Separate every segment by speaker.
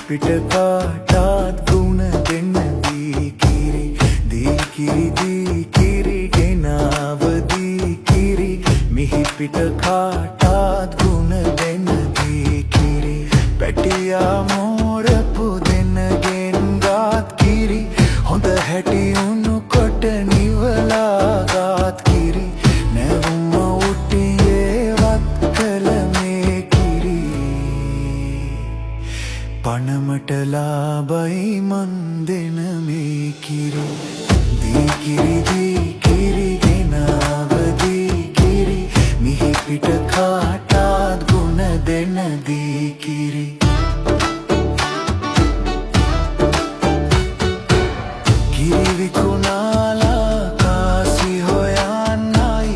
Speaker 1: පිට කාටත් ගුණ දෙන්න දීකිරි දීකිරි දීකිරි ගෙනාව දීකිරි මිහි පිට කාටත් ගුණ දෙන්න දීකිරි පැටියා මෝරපු දෙන්නගෙන් ගාත් කිරි හොඳ හැටි උණු කොට නිවලා ගාත් කිරි නැවුම උටියේවත් කළ මේ කිරි පණමට ලාබයි මන් දෙන මේ කිරි දීකිරි දීකිරි ගෙනාව දීකිරි මිහි පිට කාටත් ගුණ දෙන දීකිරි කිරි විකුණාලා කාසි හොයන්නයි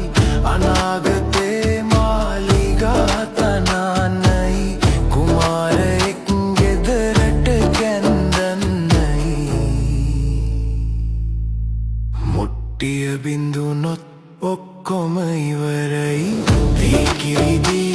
Speaker 1: අනාගතේ මාලිගා තනන්නයි කුමාරයෙක් ගෙදරට කැන්දන්නයි මුට්ටිය බින්දුනොත් ඔක්කොම ඉවරයි දීකිරි